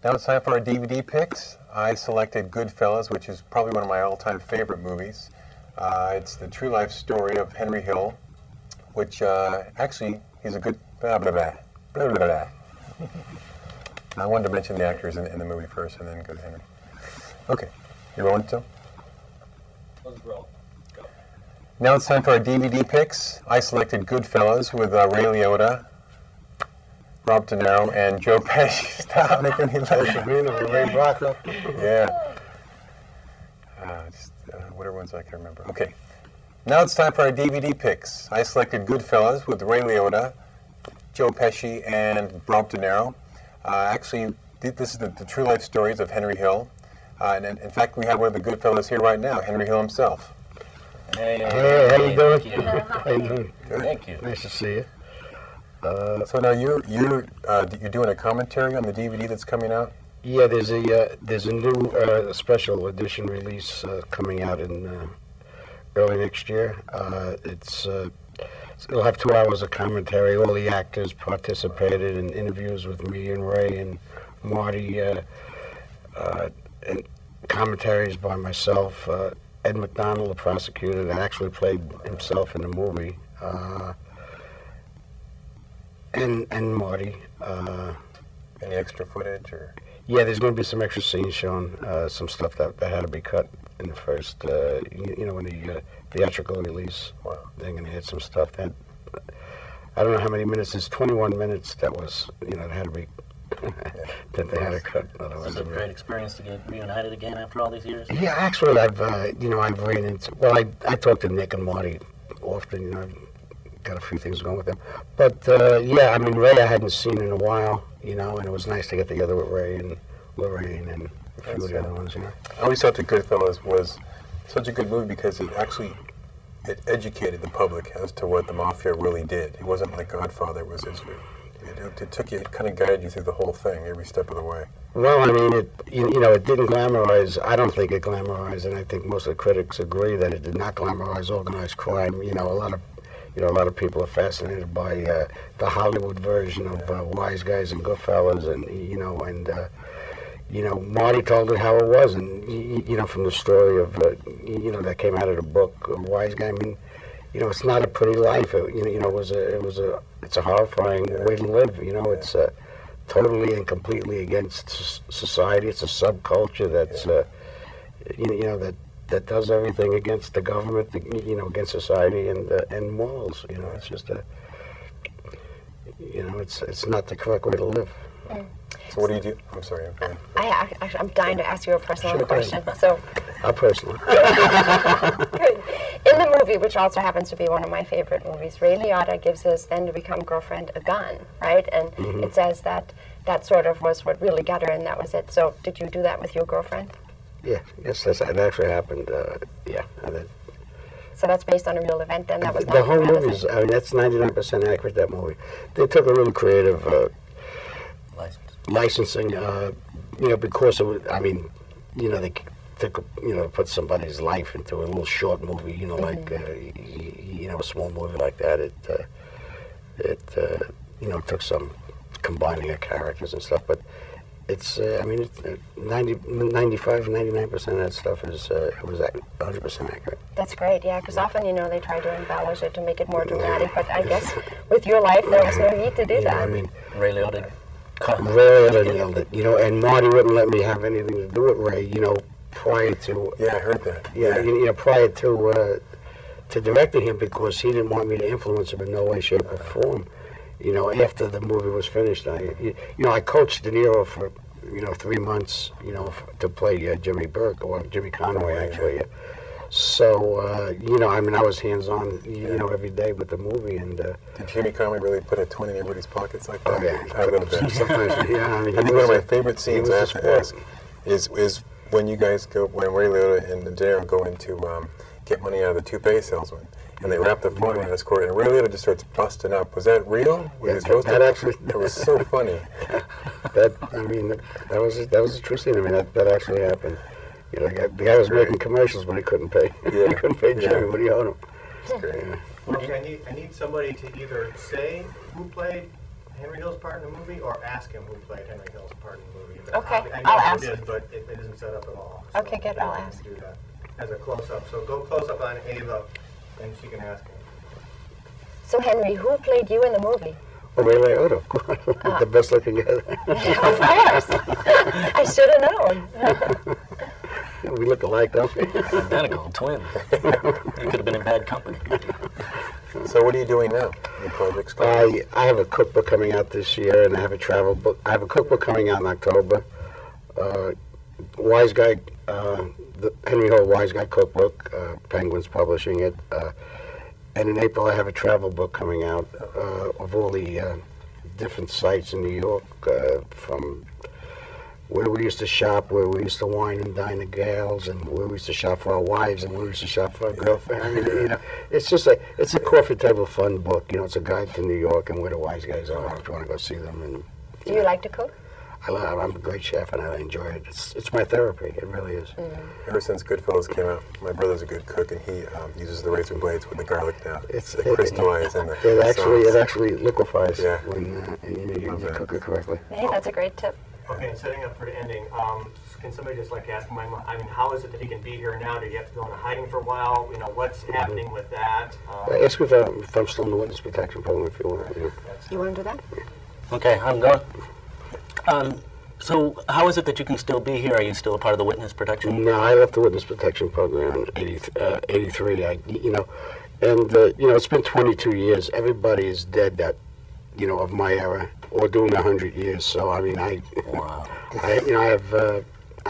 Now it's time for our DVD picks. I selected Goodfellas, which is probably one of my all-time favorite movies. It's the true life story of Henry Hill, which actually he's a good blah blah blah blah blah blah. I wanted to mention the actors in the movie first, and then go to Henry. Okay, you rolling, Tim? Let's roll. Go. Now it's time for our DVD picks. I selected Goodfellas with Ray Liotta, Rob De Niro, and Joe Pesci. Stop making me laugh. Ray Barker. Yeah. Whatever ones I can remember. Okay. Now it's time for our DVD picks. I selected Goodfellas with Ray Liotta, Joe Pesci, and Rob De Niro. Actually, this is the true life stories of Henry Hill. And in fact, we have one of the Goodfellas here right now, Henry Hill himself. Hey, how you doing? Thank you. How you doing? Good. Thank you. Nice to see you. So now you're doing a commentary on the DVD that's coming out? Yeah, there's a new special edition release coming out in early next year. It'll have 2 hours of commentary. All the actors participated in interviews with me and Ray and Marty, and commentaries by myself. Ed McDonald, the prosecutor, that actually played himself in the movie, and Marty. Any extra footage or? Yeah, there's going to be some extra scenes shown, some stuff that had to be cut in the first, in the theatrical release. Wow. They're going to hit some stuff that, I don't know how many minutes, it's 21 minutes that was, that had to be, that they had to cut. It's a great experience to get reunited again after all these years. Yeah, actually, I've ran into, well, I talk to Nick and Marty often, I've got a few things going with them. But, yeah, I mean, Ray I hadn't seen in a while, and it was nice to get together with Ray and Lorraine and a few of the other ones, I always thought that Goodfellas was such a good movie because it educated the public as to what the mafia really did. It wasn't like Godfather. It took you, it kind of guided you through the whole thing, every step of the way. Well, I mean, it didn't glamorize. I don't think it glamorized, and I think most of the critics agree that it did not glamorize organized crime. A lot of people are fascinated by the Hollywood version of Wise Guys and Goodfellas, and Marty told it how it was, and from the story of that came out of the book Wise Guy. I mean, it's not a pretty life. It's a horrifying way to live. It's totally and completely against society. It's a subculture that's that does everything against the government, against society and morals. It's just it's not the correct way to live. So what do you do? I'm sorry. I'm dying to ask you a personal question. So, how personal? In the movie, which also happens to be one of my favorite movies, Ray Liotta gives his then-to-become girlfriend a gun, right? And it says that sort of was what really got her, and that was it. So did you do that with your girlfriend? Yeah, yes, that actually happened. Yeah. So that's based on a real event, then? That was not the whole movie. I mean, that's 99% accurate. That movie. They took a really creative licensing. Because it was. I mean, they took put somebody's life into a little short movie. Like a small movie like that. It took some combining of characters and stuff, but. It's, 95, 99% of that stuff was 100% accurate. That's great, yeah, because often, they try to embellish it to make it more dramatic, but I guess with your life, there was no need to do that. I mean, Ray Liotta nailed it, and Marty wouldn't let me have anything to do with Ray, prior to... Yeah, I heard that. Yeah, prior to directing him, because he didn't want me to influence him in no way, shape, or form. After the movie was finished, I coached De Niro for, 3 months, to play Jimmy Burke, or Jimmy Conway, actually. So, I was hands-on, every day with the movie. And did Jimmy Conway really put a 20 in everybody's pockets like that? Oh, yeah. I don't bet. Sometimes, yeah. I think one of my favorite scenes I have to ask is when you guys when Ray Liotta and De Niro go into get money out of the toupee salesman. And they wrap the phone around his cord, and Ray Liotta just starts busting up. Was that real? That actually, it was so funny. That was a true scene. I mean, that actually happened. The guy was making commercials, but he couldn't pay. Yeah. He couldn't pay Jimmy, but he owed him. That's great. Okay, I need somebody to either say who played Henry Hill's part in the movie, or ask him who played Henry Hill's part in the movie? Okay, I know I'll who ask. it is, but it isn't set up at all. Okay, good, I'll we can ask. Do that as a close-up. So go close-up on Ava, and she can ask him. So Henry, who played you in the movie? Oh, Ray Liotta, of course. The best looking guy. Of course. I should have known. We look alike, don't we? Identical, twin. You could have been in bad company. So what are you doing now? Any projects going on? I have a cookbook coming out this year, and I have a travel book. I have a cookbook coming out in October. Wise Guy, the Henry Hill Wise Guy cookbook. Penguin's publishing it. And in April, I have a travel book coming out of all the different sites in New York, from where we used to shop, where we used to wine and dine the gals, and where we used to shop for our wives, and where we used to shop for our girlfriend. I mean, you know, it's just it's a coffee table fun book. You know, it's a guide to New York and where the wise guys are if you want to go see them. And Do you like to cook? I'm a great chef, and I enjoy it. It's my therapy. It really is. Ever since Goodfellas came out, my brother's a good cook, and he uses the razor blades with the garlic now. It's They crystallize in the it actually liquefies Yeah. when you cook it correctly. Hey, that's a great tip. Okay, and setting up for the ending, can somebody just ask him, I mean, how is it that he can be here now? Did he have to go into hiding for a while? You know, what's happening with that? Ask me if I'm still in the witness protection program if you want. You know. You want to do that? Okay, I'm going. So how is it that you can still be here? Are you still a part of the witness protection? No, I left the witness protection program in 83. It's been 22 years. Everybody is dead that, of my era, or doing 100 years. So I mean, Wow. I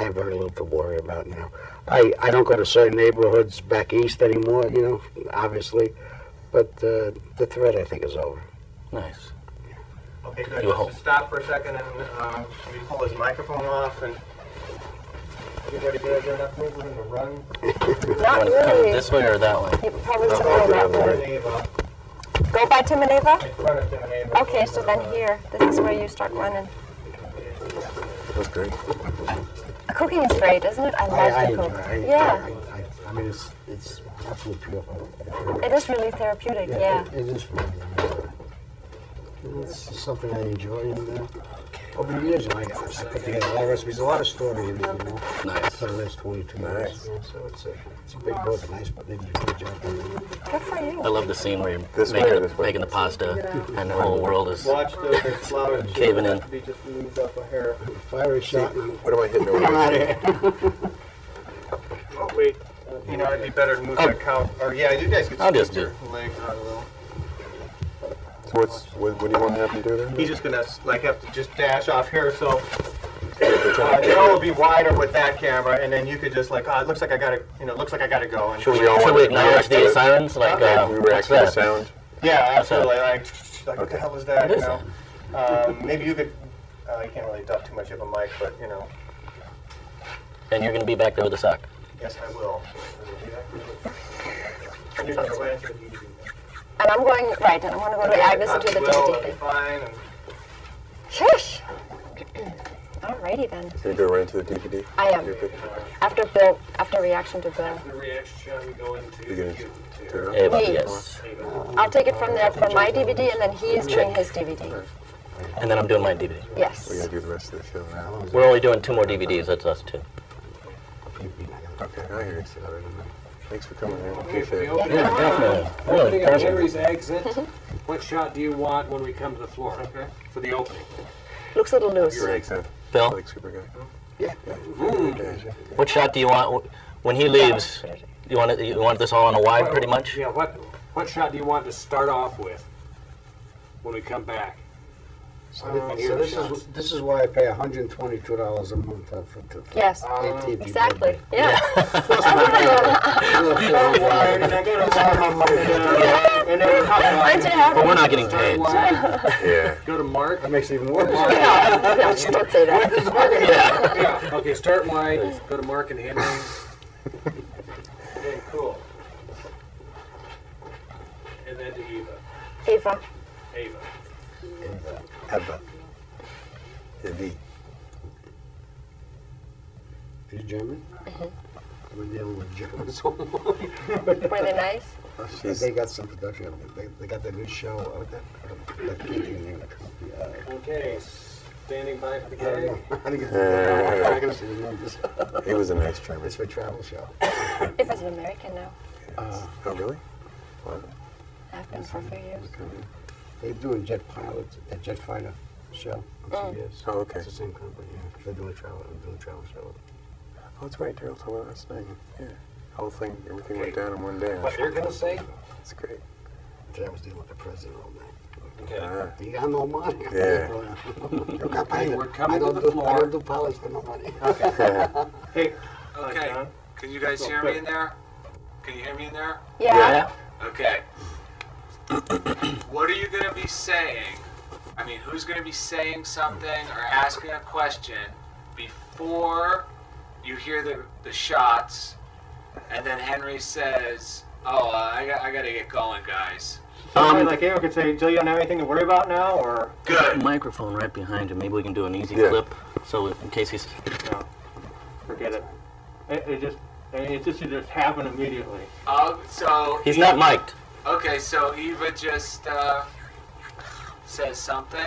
have very little to worry about. I don't go to certain neighborhoods back east anymore. Obviously, but the threat I think is over. Nice. Okay, good. You hope. Just stop for a second and we pull his microphone off and get ready for that. Is there enough room for him to run? Not You want to come really. this way or that way? You probably should I'll go get that on the way. right. Ava, Go by Tim and Ava? in front of Tim and Ava. Okay, so then here. This is where you start running. That's great. Cooking is great, isn't it? I love to cook. Yeah, I mean, it's absolutely beautiful. it is really therapeutic, yeah. It is for me. It's something I enjoy, and over the years, I put together a lot of recipes, a lot of story in it, Nice. for the last 22 years. Nice. So it's a big book, nice, but they do a good job on it. Good for you. I love the scene where you're This way or this way? making the pasta and the whole world is... Watch the flower Caving in. be just moved up a hair. Fire is shot. What am I hitting over? I'm out of here. Oh, wait. It'd be better to move that couch. Or, yeah, you guys could I'll just your leg out a little. So what do you want to have him do there? He's just gonna have to just dash off here, so Joe will be wider with that camera, and then you could just it looks like I gotta go. And Should we all Should we acknowledge the sirens? Like, we react what's to the that? sound. Yeah, absolutely. Like what the hell is that? What is Maybe you could. You can't really duck too much of a mic, but And you're going to be back there with the sock. yes, I will. You're gonna go into the DVD. And I'm going, right, and I'm going to go to, I listen to the Will, DVD. fine, and Shush! Alrighty then. So you go right into the DVD? I am. Your picture? After reaction to Bill. the reaction shot we go into. You gonna turn it Ava, Hey. yes. I'll take it from there for my DVD, and then he is doing his DVD. And then I'm doing my DVD. Yes. We're gonna do the rest of the show now. We're only doing 2 more DVDs, that's us too. Okay, I hear you. Thanks for coming in. Appreciate it. Yeah, definitely. Really, Opening of pleasure. Jerry's exit. What shot do you want when we come to the floor? Okay. For the opening. Looks a little loose. Makes sense. Bill, Like super guy. Yeah. Okay. what shot do you want when he leaves? You want this all on a wide, pretty much? Yeah. What shot do you want to start off with when we come back? So this is why I pay $122 a month for Yes. ATV. Exactly. Yeah. Aren't you happy? But we're not getting paid. Yeah. Go to Mark. That makes it even worse. No, just don't say that. Yeah. Okay. Start wide. Go to Mark and Henry. Okay, cool. And then to Eva. Ava. Ava. Eva. Evi. Are you German? I've been dealing with Germans. Were they nice? They got some production. They got that new show. Okay, standing by for the gag. He was a nice German. It's for a travel show. It was an American now. Oh, really? Wow. I've been for a few years. They're doing jet fighter show on CBS. Oh, okay. It's the same company. Yeah. They're doing a travel show. Oh, that's right, Daryl told me last night. Yeah. Whole thing, everything went down in one day. What you're gonna say? It's great. I was dealing with the president all night. Okay. You got no money. Yeah. We're coming to the I floor. don't do polish for no money. Hey, Okay, John. can you guys hear me in there? Can you hear me in there? Yeah. Okay. What are you going to be saying? I mean, who's going to be saying something or asking a question before you hear the shots, and then Henry says, "Oh, I got to get going, guys." Somebody like Aaron could say, Jill, you don't have anything to worry about now, or? Good. Microphone right behind him. Maybe we can do an easy Yeah. clip, so in case he's. No. Forget it. It just should just happen immediately. Oh, so He's not mic'd. Okay, so Eva just says something.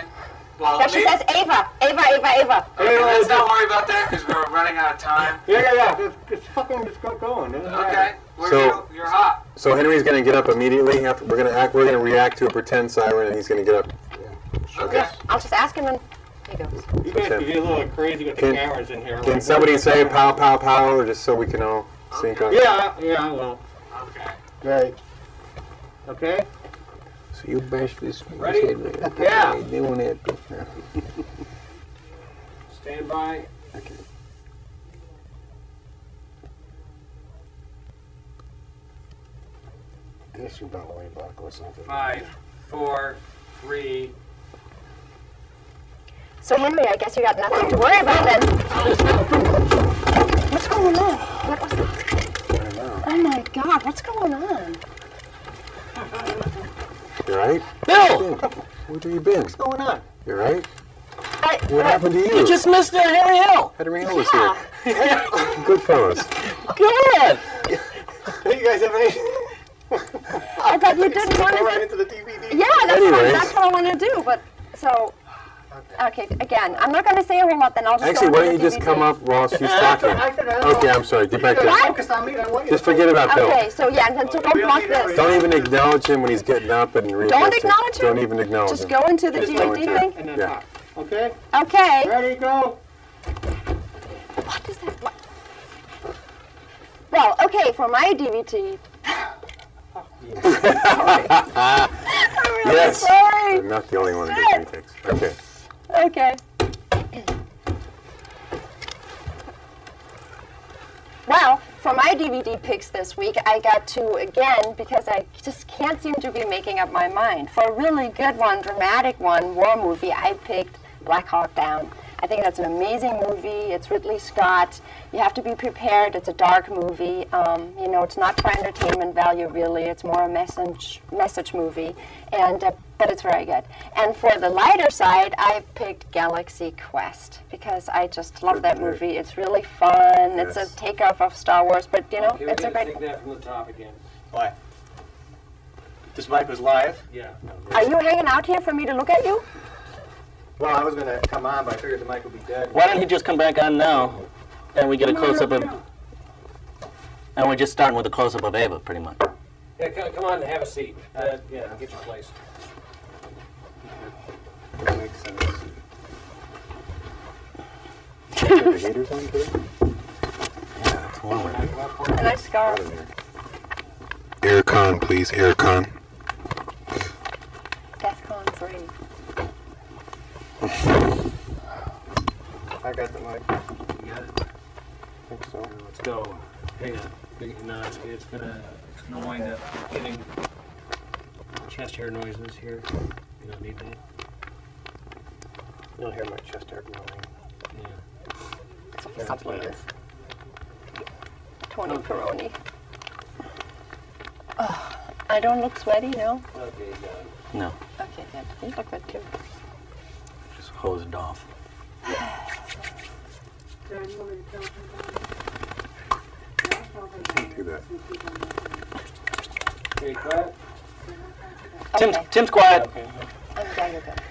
Well, Yeah, she says Ava. Ava. Okay, let's not worry about that because we're running out of time. Yeah. Just fucking just go going. Okay, you're hot. So Henry's gonna get up immediately. After we're gonna react to a pretend siren, and he's gonna get up. Okay. I'll just ask him and he goes. You guys can get a little crazy with the Can- cameras in here. Can somebody say pow, pow, pow, or just so we can all sync up? Yeah, well. Okay. Right. Okay? So you bash this. Ready? Yeah. Doing it. Stand by. Okay. Guess you better way back or something. 5, 4, 3. So Henry, I guess you got nothing to worry about then. What's going on? What was that? Oh my God, what's going on? You right? Bill! Where have you been? What's going on? You right? I, What happened to you? You just missed Harry Hill. Henry Hill was here. Good fellas. Good. Do you guys have any? I thought you didn't want Go right to. into the DVD. Yeah, Anyways. that's what I want to do. But so, okay, again, I'm not going to say a whole lot. Then I'll just Actually, go why into don't you the just DVD. come up while she's talking? Okay, I'm sorry. Get back You there. guys focus on me. I want you Just to forget about Bill. Okay, so yeah, then so don't block this. Don't even acknowledge him when he's getting up and reading. Don't acknowledge him? Don't even acknowledge Just him. go into the Just go DVD into it. thing. And then Yeah. talk. Okay? Okay. Ready, go. What is that? What? Well, okay, for my DVD. Yes. Sorry. I'm not the only one who gets retakes. Okay. Okay. Well, for my DVD picks this week, I got to, again, because I just can't seem to be making up my mind. For a really good one, dramatic one, war movie, I picked Black Hawk Down. I think that's an amazing movie. It's Ridley Scott. You have to be prepared. It's a dark movie. You know, it's not for entertainment value, really. It's more a message movie, and but it's very good. And for the lighter side, I picked Galaxy Quest because I just love that movie. It's really fun. It's Yes. a takeoff of Star Wars, but you know, Okay, we it's a gotta great. take that from the top again. Why? This mic was live? Yeah. Are you hanging out here for me to look at you? Well, I was going to come on, but I figured the mic would be dead. Why don't you just come back on now, and we get a close-up of, and we're just starting with a close-up of Ava, pretty much. Yeah, come on, have a seat. Yeah, get your place. That makes sense. The heaters on today? Yeah, that's warmer. A nice scarf. Aircon, please. Aircon. DEFCON 3. I got the mic. You got it? I think so. Let's go. Hang on. No, it's gonna wind up getting chest hair noises here. You don't need that. You'll hear my chest hair growing. Yeah. Supplement. Tony Peroni. Oh, I don't look sweaty, no? Okay, done. No, Okay, good. You look good too. just hosed off. Can't do that. Okay, quiet. Tim's, Okay. Tim's quiet. Okay. Yeah, you're good.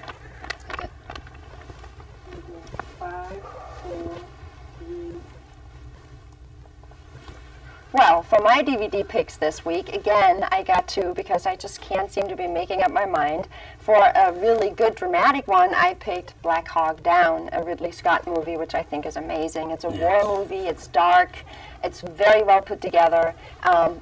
Well, for my DVD picks this week, again, I got to, because I just can't seem to be making up my mind, for a really good dramatic one, I picked Black Hawk Down, a Ridley Scott movie, which I think is amazing. It's a war movie, it's dark, it's very well put together.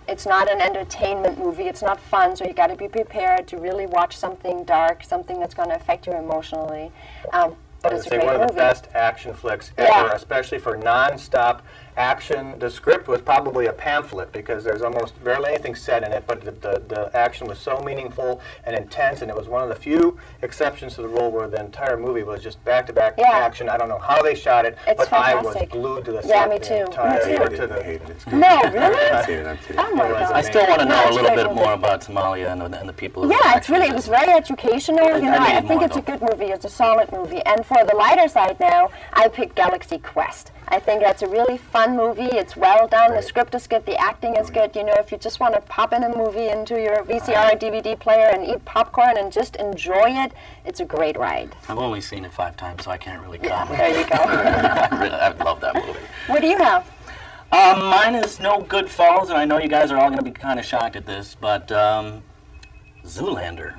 It's not an entertainment movie, it's not fun, so you got to be prepared to really watch something dark, something that's going to affect you emotionally. But it's a Say great one of the movie. best action flicks Yeah. ever, especially for non-stop action. The script was probably a pamphlet because there's almost barely anything said in it, but the action was so meaningful and intense, and it was one of the few exceptions to the rule where the entire movie was just back-to-back Yeah. action. I don't know how they shot it, It's but I was fantastic. glued to the set. Yeah, me the too. entire- Me I too. to didn't the- hate it. It's good. No, really? I've seen it. I've seen it. Oh my It was God. I still want to No, know a it's little great bit movie. more about Somalia and the people. who Yeah, it's actually really, it live. was very educational. You know, I I need think more, it's a though. good movie. It's a solid movie. And for the lighter side now, I picked Galaxy Quest. I think that's a really fun movie. It's well done. The script is good. The acting is good. You know, if you just want to pop in a movie into your VCR or DVD player and eat popcorn and just enjoy it, it's a great ride. I've only seen it 5 times, so I can't really comment. There you go. I love that movie. What do you have? Mine is no good falls, and I know you guys are all going to be kind of shocked at this, but Zoolander.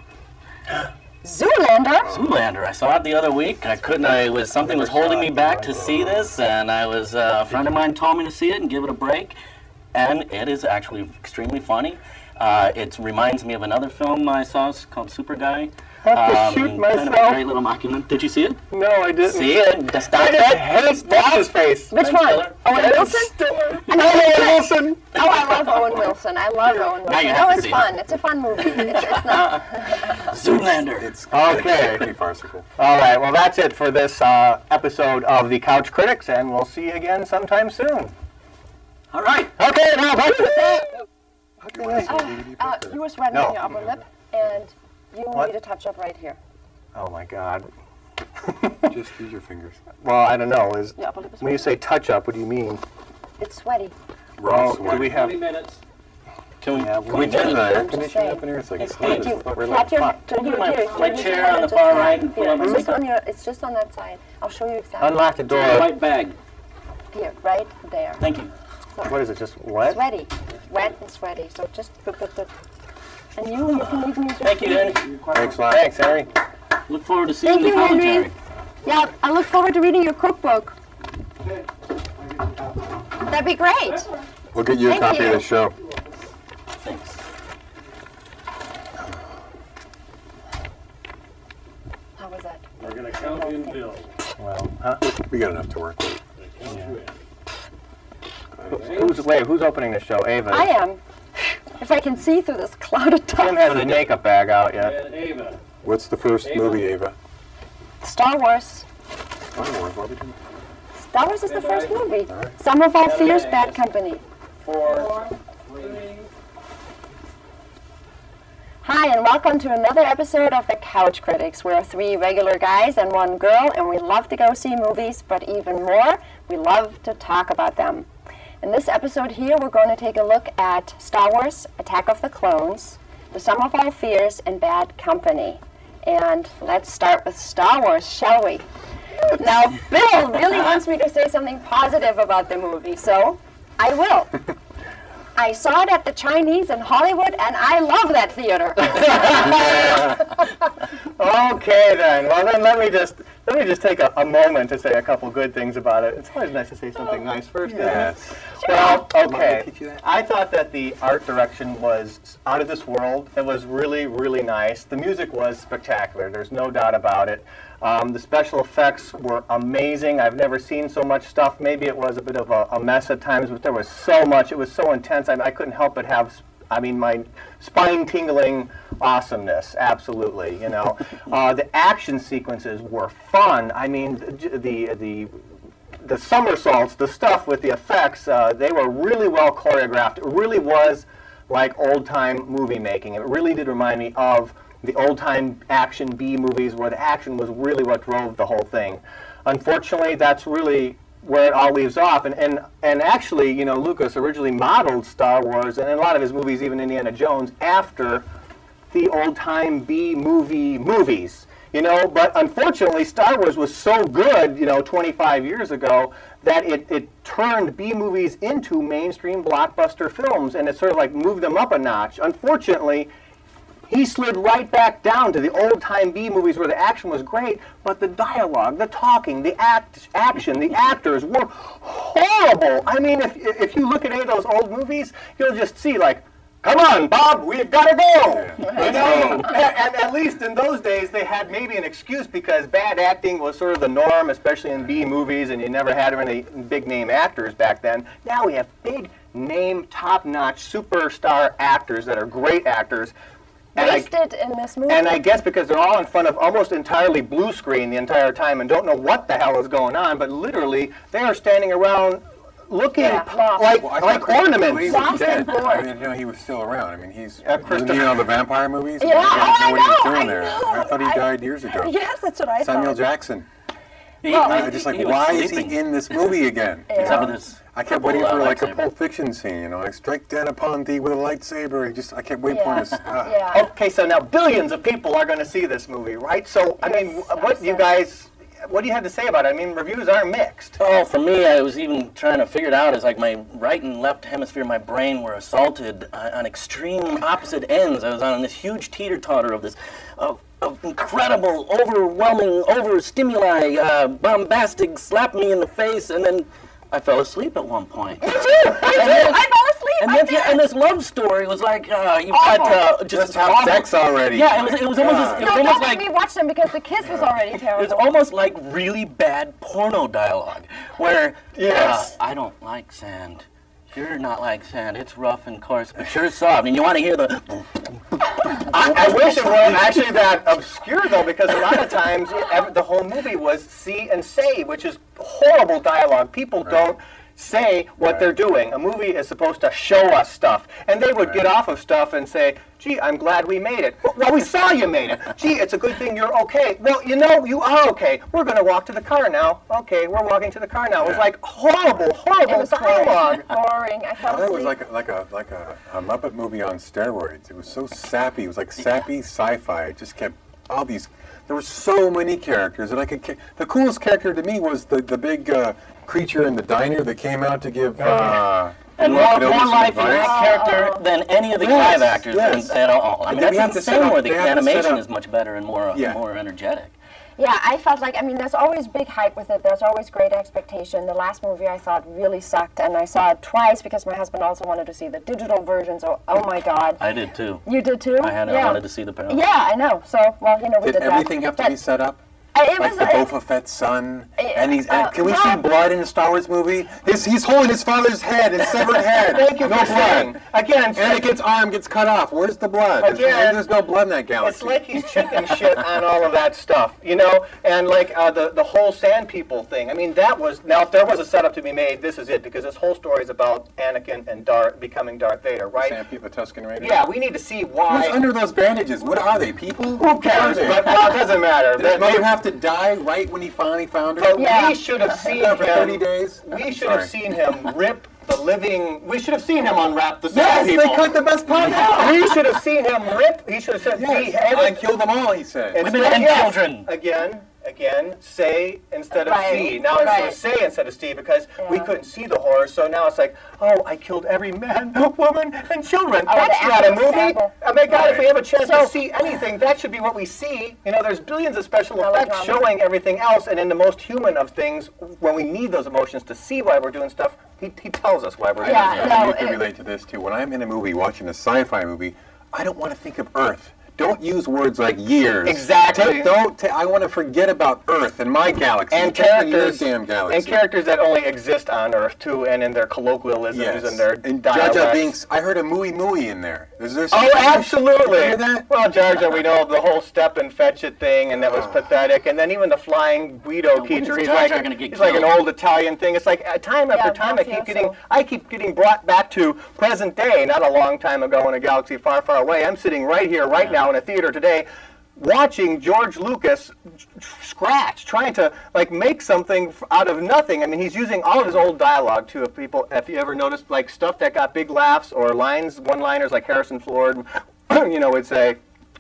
Zoolander? Zoolander. I saw it the other week. I couldn't. Something was holding me back to see this, and a friend of mine told me to see it and give it a break, and it is actually extremely funny. It reminds me of another film I saw called Super Guy. shoot Kind of myself. a great little mockument. Did you see it? No, I didn't. See it? Just stop I just it. hate what's his face. Which one? Stiller? Owen Wilson? Stiller. Owen Wilson. Oh, I love Owen Wilson. I love Owen Now you Wilson. have Oh, to it's see fun. It's a fun movie. It's not. Zoolander. It's Okay. pretty farcical. All right, well, that's it for this episode of the Couch Critics, and we'll see you again sometime soon. All right. Okay, now back to the You were sweating No. on your upper lip, and you What? need a touch up right here. Oh my God. Just use your fingers. Well, I don't know. Your upper lip is When you say touch up, what do you mean? It's sweaty. Raw Oh, do we have? 20 minutes. Can we? Yeah, Can we Turn do the that? air Just conditioning saying. up in here. It's like Hey, hot do as you- fuck. Tap your, Can you put my here, chair on the far right and pull Here, up it's my just on your. It's just on that side. I'll show you exactly. Unlock the door. White bag. Here, right there. Thank you. What is it? Just what? Sweaty, wet and sweaty. So just put. And you can even use your. Thank you, Danny. Thanks a lot. Thanks, Henry. Look forward to seeing Thank the you, Henry. commentary. Yeah, I look forward to reading your cookbook. That'd be great. We'll get you a Thank copy you. of the show. Thanks. How was that? We're going to count you in bill. Well, huh? We got enough to work with. Count you in. Who's opening the show? Ava. I am. If I can see through this cloud of Tim dust. has his makeup bag out yet. And Ava. What's the first movie, Ava? Star Wars. Star Wars. What are we doing? Star Wars is the first movie. Some of Our Fears, Bad Company. 4, 3. Hi, and welcome to another episode of The Couch Critics. We're 3 regular guys and 1 girl, and we love to go see movies, but even more, we love to talk about them. In this episode here, we're going to take a look at Star Wars, Attack of the Clones, The Sum of All Fears, and Bad Company. And let's start with Star Wars, shall we? Now, Bill really wants me to say something positive about the movie, so I will. I saw it at the Chinese in Hollywood, and I love that theater. Okay then. Well then, let me just take a moment to say a couple good things about it. It's always nice to say something nice first, isn't it? Yes. Well, Mind me okay. to teach you that? I thought that the art direction was out of this world. It was really, really nice. The music was spectacular. There's no doubt about it. The special effects were amazing. I've never seen so much stuff. Maybe it was a bit of a mess at times, but there was so much. It was so intense. I couldn't help but have, my spine-tingling awesomeness. Absolutely, you know. The action sequences were fun. I mean, the somersaults, the stuff with the effects, they were really well choreographed. It really was like old-time movie making. It really did remind me of the old-time action B movies where the action was really what drove the whole thing. Unfortunately, that's really where it all leaves off. And actually, you know, Lucas originally modeled Star Wars and a lot of his movies, even Indiana Jones, after the old-time B-movie movies. You know, but unfortunately, Star Wars was so good, you know, 25 years ago, that it turned B-movies into mainstream blockbuster films, and it sort of like moved them up a notch. Unfortunately, he slid right back down to the old-time B-movies where the action was great, but the dialogue, the talking, the action, the actors were horrible. I mean, if you look at any of those old movies, you'll just see, like, come on, Bob, we've got to go. You know? And at least in those days, they had maybe an excuse because bad acting was sort of the norm, especially in B movies, and you never had any big name actors back then. Now we have big name, top-notch superstar actors that are great actors. Wasted in this movie. And I guess because they're all in front of almost entirely blue screen the entire time and don't know what the hell is going on, but literally they are standing around looking like ornaments. Lost and bored. I didn't know he was still around. I mean, he's Christopher- you know the vampire movies. Yeah, I didn't know what he was doing I there. know. I thought he died years ago. Yes, that's what I Samuel thought. Jackson. Well, I just like, he was why sleeping. is he in this movie again? Except for this I kept purple, waiting for like a lightsaber. Pulp Fiction scene, you know, like strike down upon thee with a lightsaber. I kept waiting for this. Yeah. Okay, so now billions of people are going to see this movie, right? So, I mean, Yes, what I'm you sorry. guys, what do you have to say about it? I mean, reviews are mixed. Oh, for me, I was even trying to figure it out. It's like my right and left hemisphere of my brain were assaulted on extreme opposite ends. I was on this huge teeter-totter of this, of incredible, overwhelming, over-stimuli, bombastic, slap me in the face, and then I fell asleep at one point. Me too. I fell asleep. And I then, did. and this love story was like, you've got just Have awful- sex already. Yeah, it was almost, it was No, almost don't make like me watch them because the kiss was already it's terrible. almost like really bad porno dialogue, where Yes. I don't like sand. You're not like sand. It's rough and coarse, but sure soft. And you want to hear the. I wish it weren't actually that obscure, though, because a lot of times the whole movie was see and say, which is horrible dialogue. People don't say what they're doing. A movie is supposed to show us stuff. And they would get off of stuff and say, gee, I'm glad we made it. Well, we saw you made it. Gee, it's a good thing you're okay. Well, you know, you are okay. We're going to walk to the car now. Okay, we're walking to the car now. It was like horrible, It horrible was dialogue. boring. I fell It asleep. was like a Muppet movie on steroids. It was so sappy. It was like sappy sci-fi. It just kept all these. There were so many characters, and the coolest character to me was the big creature in the diner that came out to give. And more life in that character than any of the Yes, live actors yes. at all. I mean, They have that's to set insane up- where the they have to set animation up- is much better and more Yeah. more energetic. Yeah, I felt like, I mean, there's always big hype with it. There's always great expectation. The last movie I thought really sucked, and I saw it twice because my husband also wanted to see the digital version, so, oh my God. I did too. You did too? I wanted to see the parallel. Yeah, I know. So, well, you know, we Did did that. everything have to But be set up? it Like was, the it- Boba Fett's son, and can we see no. blood in a Star Wars movie? He's holding his father's head, his severed head. Thank you no for saying. blood. Again, Anakin's arm gets cut off. Where's the blood? There's no blood in that galaxy. it's like he's chicken shit on all of that stuff, you know? And like the whole sand people thing. I mean, that was, now if there was a setup to be made, this is it, because this whole story is about Anakin and becoming Darth Vader, right? Sand people, the Tusken Raiders. Yeah, we need to see Who's why. under those bandages? What are they? People? Who cares? But well, it doesn't matter. Did his mother have to die right when he finally found her? But Yeah. we should have seen For 30 him. days? We should Sorry. have seen him rip the living. We should have seen him unwrap the Yes, sand people. they cut the best part out. We should have seen him rip. He should have said, Yes, "See, I killed them all," he said. Women and children. Again, say instead of Right, see. Now it's right. say instead of Steve because we Yeah. couldn't see the horror. So now it's like, oh, I killed every man, woman, and children. Oh, That's the not a acting's movie. terrible. Oh my God, if we have a chance So- to see anything, that should be what we see. You know, there's billions of special effects Melodrama. showing everything else, and in the most human of things, when we need those emotions to see why we're doing stuff, he tells us why we're doing Yeah, stuff. no, You can relate to this too. When I'm in a movie, watching a sci-fi movie, I don't want to think of Earth. Don't use words like years. Exactly. I want to forget about Earth and my galaxy. And Take me to your characters, damn galaxy. and characters that only exist on Earth too, and in their colloquialisms Yes. and their and Jar dialects. Jar Binks. I heard a mooey mooey in there. Is there Oh, something- absolutely. You hear that? Well, Jar Jar, we know the whole step and fetch it thing, and that was pathetic. And then even the flying Guido when teacher, is he's Jar like Jar gonna get he's like an killed? old Italian thing. It's like time after Yeah, time, mafioso. I keep getting brought back to present day, not a long time ago in a galaxy far, far away. I'm sitting right here, right now, in a theater today. watching George Lucas scratch, trying to like make something out of nothing. I mean, he's using all of his old dialogue too. If you ever noticed, like stuff that got big laughs or lines, one-liners like Harrison Ford, would say,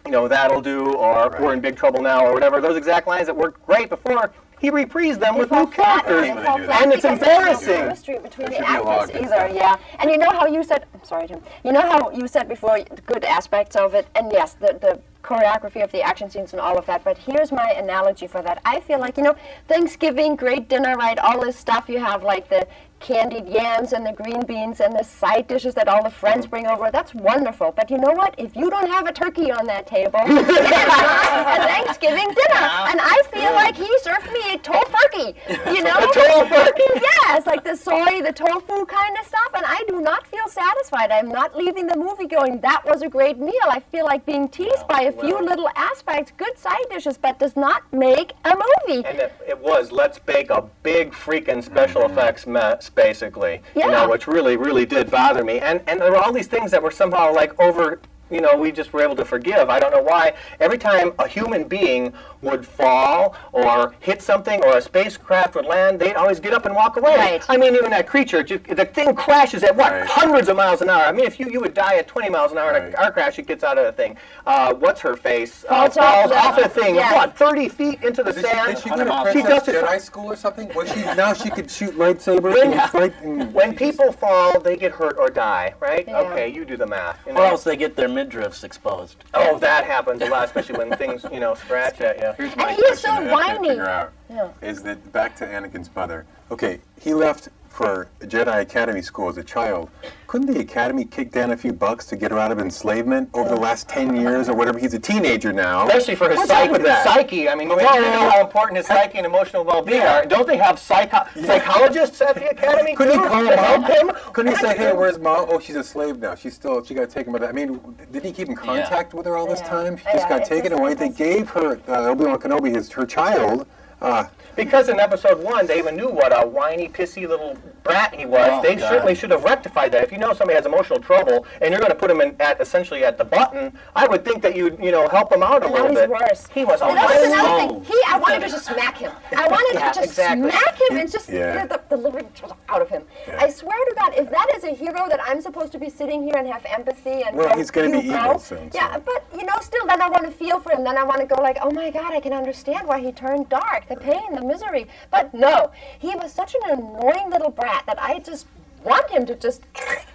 that'll do, or we're in big trouble now, or whatever. Those exact lines that worked great before. He reprised them with new characters, and it's embarrassing. Chemistry between the actors either, yeah. And you know how you said, I'm sorry, Tim. You know how you said before the good aspects of it, and yes, the choreography of the action scenes and all of that. But here's my analogy for that. I feel like Thanksgiving, great dinner, right? All this stuff you have, like the candied yams and the green beans and the side dishes that all the friends bring over. That's wonderful. But you know what? If you don't have a turkey on that table, it's not a Thanksgiving dinner. And I feel like he served me a tofurkey. A tofurkey? Yes, like the soy, the tofu kind of stuff. And I do not feel satisfied. I'm not leaving the movie going, that was a great meal. I feel like being teased by a few little aspects, good side dishes, but does not make a movie. And it was, let's bake a big freaking special effects mess, basically. Yeah. Which really, really did bother me. And there were all these things that were somehow like over, we just were able to forgive. I don't know why. Every time a human being would fall or hit something or a spacecraft would land, they'd always get up and walk away. Right. I mean, even that creature, the thing crashes at hundreds of miles an hour. I mean, if you would die at 20 miles an hour in a car crash, it gets out of the thing. What's her face? Falls off the thing. Yes. What, 30 feet into the sand? Did she go to Princess Jedi school or something? Now she could shoot lightsabers and fight. When people fall, they get hurt or die, right? Yeah. Okay, you do the math. Or else they get their midriffs exposed. Oh, that happens a lot, especially when things, scratch at you. Here's my And he is question so that I can't whiny. figure out. Yeah. Is that back to Anakin's mother? Okay, he left for Jedi Academy school as a child. Couldn't the Academy kick down a few bucks to get her out of enslavement over the last 10 years or whatever? He's a teenager now. Especially for his What's up with that? psyche. I mean, you know how important his psyche and emotional well-being are. Don't they have psychologists at the Academy Couldn't he too, call to help him? Couldn't he say, hey, where's Mom? Oh, she's a slave now. She got to take him with her. I mean, did he keep in contact with her all this time? She just got it's taken just away. They gave her, Obi-Wan Kenobi, her child. Because in episode 1, they even knew what a whiny, pissy little brat he was. Oh, They God. certainly should have rectified that. If you know somebody has emotional trouble and you're going to put him essentially at the button, I would think that you'd help him out a little Now bit. he's worse. He was a And that's another whiny. thing. I wanted to just smack him. I wanted to just exactly. smack him and just Yeah. get the living out of him. Yeah. I swear to God, if that is a hero that I'm supposed to be sitting here and have empathy and Well, go, he's gonna be you evil go. soon, Yeah, so. but still, then I want to feel for him. Then I want to go like, oh my God, I can understand why he turned dark, the pain, the misery. But no, he was such an annoying little brat that I just want him to just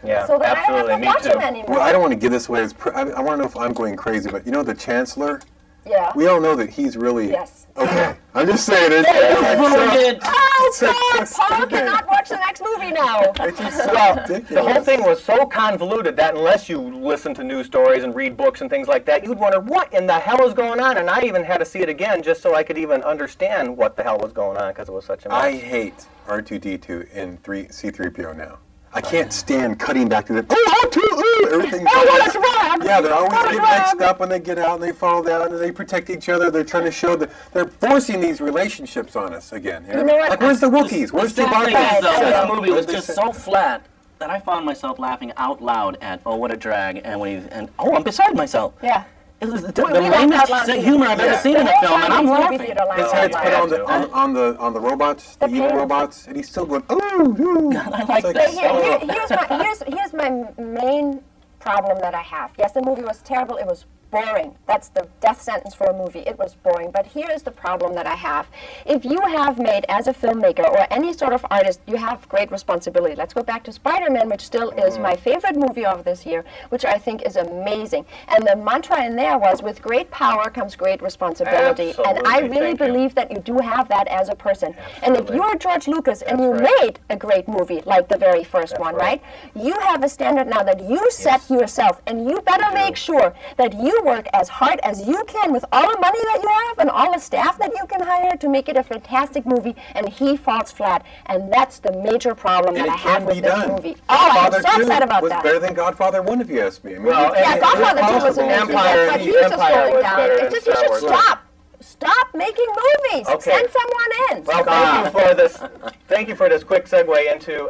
Yeah, so that absolutely, I don't me have to watch too. him anymore. Well, I don't want to give this away. I want to know if I'm going crazy, but the Chancellor, yeah. we all know that he's really... Yes. Okay, I'm just saying it. Brilliant. Oh So- God, so Paul stupid. cannot watch the next movie now. It's just so Well, ridiculous. the whole thing was so convoluted that unless you listen to news stories and read books and things like that, you'd wonder what in the hell is going on. And I even had to see it again just so I could even understand what the hell was going on because it was such a mess. I hate R2-D2 in C-3PO now. I can't stand cutting back to the R2, everything. Oh, what is wrong? Yeah, they always What is get wrong? mixed up when they get out and they fall down and they protect each other. They're trying to show that they're forcing these relationships on us again. You know what? Like, where's the Wookiees? Where's The sad thing Chewbacca? is, though, Yeah. that movie was They just said- so flat that I found myself laughing out loud at "Oh, what a drag!" and I'm beside myself. Yeah. It was the We laughed out lamest loud, too. humor I've ever Yeah. seen in a film, and I'm laughing. His head's put on the robots, the evil pain. robots, and he's still going, oh. I like It's that. Here's my main problem that I have. Yes, the movie was terrible. It was boring. That's the death sentence for a movie. It was boring. But here is the problem that I have. If you have made, as a filmmaker or any sort of artist, you have great responsibility. Let's go back to Spider-Man, which still is my favorite movie of this year, which I think is amazing. And the mantra in there was, with great power comes great responsibility. And I Absolutely. really Thank you. believe that you do have that as a person. And if Absolutely. you're George Lucas and you That's right. made a great movie like the very first one, right. right? You have a standard now that you set yourself, and you better make sure that you work as hard as you can with all the money that you have and all the staff that you can hire to make it a fantastic movie, and he falls flat. And that's the major problem And that I it have can with be this done. movie. Oh, I'm Godfather so 2 upset about was that. better than Godfather 1, if you ask me. I mean, Well, Yeah, and Godfather 2 was impossible to- amazing, Empire- but he's just Empire going was down. better It's than just, you Star should Wars. stop making movies. Okay. Send someone in. Well, thank you for this. Thank you for this quick segue into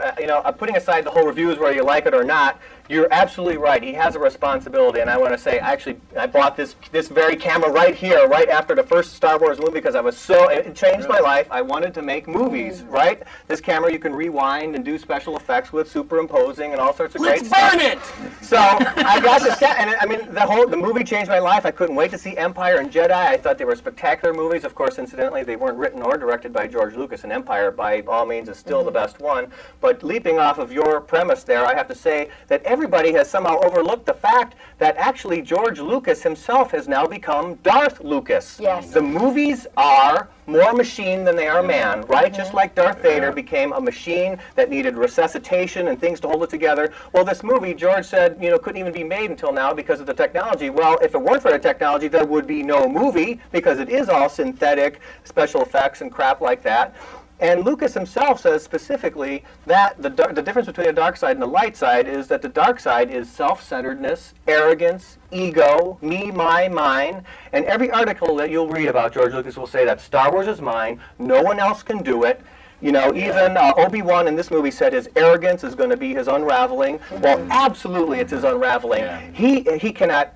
putting aside the whole reviews whether you like it or not. You're absolutely right. He has a responsibility, and I want to say, actually, I bought this very camera right here, right after the first Star Wars movie, because it changed my life. I wanted to make movies, right? This camera you can rewind and do special effects with, superimposing, and all sorts of great stuff. Burn it! So I got this, and I mean, the movie changed my life. I couldn't wait to see Empire and Jedi. I thought they were spectacular movies. Of course, incidentally, they weren't written or directed by George Lucas, and Empire, by all means, is still the best one. But leaping off of your premise there, I have to say that everybody has somehow overlooked the fact that actually George Lucas himself has now become Darth Lucas. Yes. The movies are more machine than they are man, right? Just like Darth Vader became a machine that needed resuscitation and things to hold it together. Well, this movie, George said, couldn't even be made until now because of the technology. Well, if it weren't for the technology, there would be no movie because it is all synthetic, special effects and crap like that. And Lucas himself says specifically that the difference between the dark side and the light side is that the dark side is self-centeredness, arrogance, ego, me, my, mine. And every article that you'll read about George Lucas will say that Star Wars is mine, no one else can do it. Even Obi-Wan in this movie said his arrogance is going to be his unraveling. Well, absolutely, it's his unraveling. Yeah. He cannot,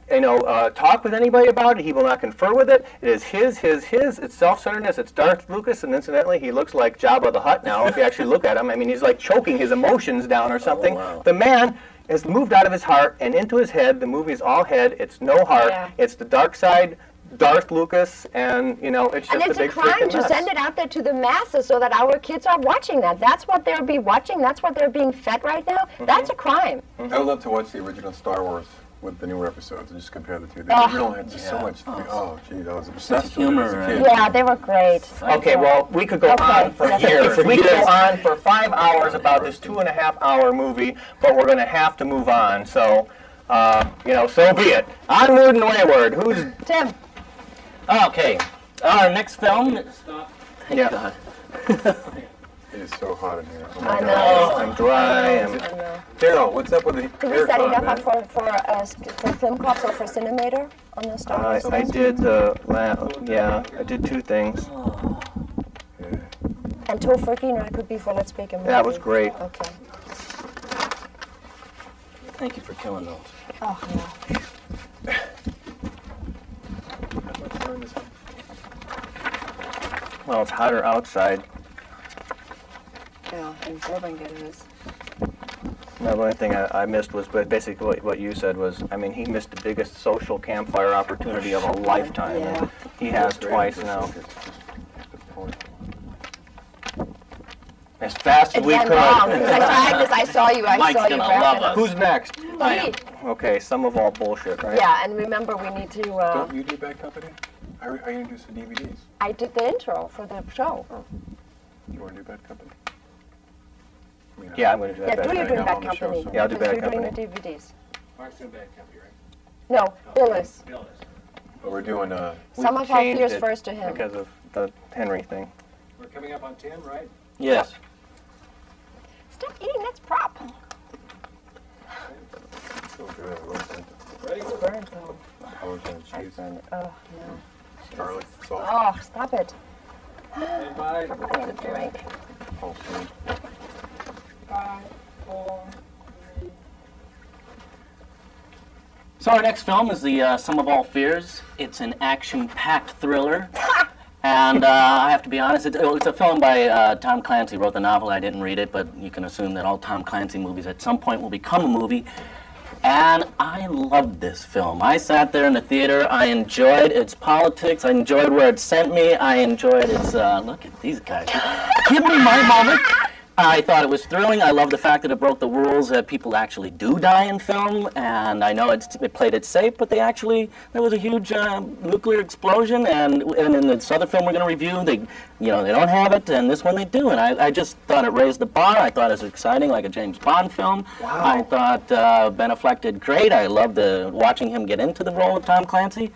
talk with anybody about it. He will not confer with it. It is his. It's self-centeredness. It's Darth Lucas, and incidentally, he looks like Jabba the Hutt now. If you actually look at him, I mean, he's like choking his emotions down or something. wow. The man has moved out of his heart and into his head. The movie is all head. It's no heart. Yeah. It's the dark side. Darth Lucas, and it's just And it's a a big crime freaking to mess. send it out there to the masses so that our kids are watching that. That's what they'll be watching. That's what they're being fed right now. That's a crime. I would love to watch the original Star Wars with the newer episodes and just compare the two. The Oh. original had just so much. Oh, gee, I was obsessed with it humor, as a right? kid. Yeah, they were great. Okay, well, we could go Okay, on for that's years. it. We could go on for 5 hours about this 2.5-hour movie, but we're going to have to move on. So, so be it. Onward and wayward. Who's... Tim. Okay, our next film. Thank Yeah. God. It is so hot in here. Oh my I God. know. I'm dry. I know. Daryl, what's up with the Did we set it aircon, up man? for Film Cops or for Cinemator on the Star Wars? I did I did 2 things. And Tofurkey, that could be for Let's Make a Movie. That was great. Okay. Thank you for killing those. Oh, no. Well, it's hotter outside. Yeah, in Burbank it is. The only thing I missed was basically what you said was, I mean, he missed the biggest social campfire opportunity of a lifetime. Yeah. And he has twice now. As fast as It we went could. wrong. Because I saw you. I Mike's saw you gonna wrap love it us. up. Who's next? I am. Okay, some of all bullshit, right? Yeah, and remember we need to. Don't you do Bad Company? I introduced the DVDs. I did the intro for the show. You want to do Bad Company? I mean, Yeah, I'm going to do Yeah, that. do you better. doing I'm Bad on the show, Company? so- Yeah, I'll do Because Bad you're doing the Company. DVDs. Mark's doing Bad Company, right? No, Bill is. Bill is. But we're doing Some We of our changed fears it first to him. because of the Henry thing. We're coming up on 10, right? Yes. Stop eating, that's prop. so good. Roasted Ready? Burnt though. Parmesan cheese, Oh, no. garlic, salt, Oh, stop it. Stand by. I need a drink. whole food. 5, 4, 3. So our next film is the Sum of All Fears. It's an action-packed thriller. And I have to be honest, it's a film by Tom Clancy. Wrote the novel. I didn't read it, but you can assume that all Tom Clancy movies at some point will become a movie. And I loved this film. I sat there in the theater. I enjoyed its politics. I enjoyed where it sent me. I enjoyed its... look at these guys. Give me my moment. I thought it was thrilling. I love the fact that it broke the rules that people actually do die in film, and I know it played it safe, but there was a huge nuclear explosion, and in this other film we're going to review, they don't have it, and this one they do, and I just thought it raised the bar. I thought it was exciting, like a James Bond film. Wow. I thought Ben Affleck did great. I loved watching him get into the role of Tom Clancy.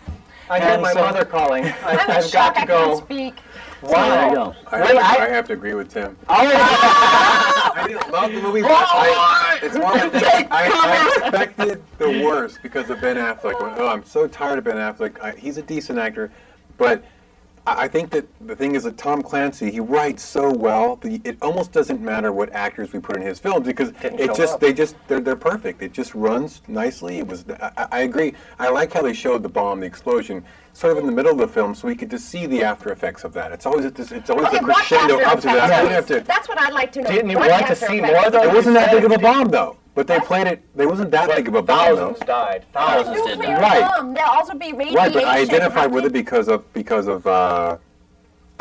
I get And my so- mother calling. I'm in I've got shock, to I go. can't speak. There you go. I have to agree with Tim. I didn't love the movie, but it's more of a thing. I expected the worst because of Ben Affleck. Oh, I'm so tired of Ben Affleck. He's a decent actor, but I think that the thing is that Tom Clancy, he writes so well. It almost doesn't matter what actors we put in his films because they're perfect. It just runs nicely. It was. I agree. I like how they showed the bomb, the explosion, sort of in the middle of the film, so we could just see the after effects of that. It's always a crescendo up to that. That's what I'd like to know. Didn't you want to see more of those? It wasn't that big of a bomb though. But they played it. There wasn't that big of a bomb though. Thousands died. Thousands did Nuclear die. bomb. There'll also be radiation. Right, but I identified with it because of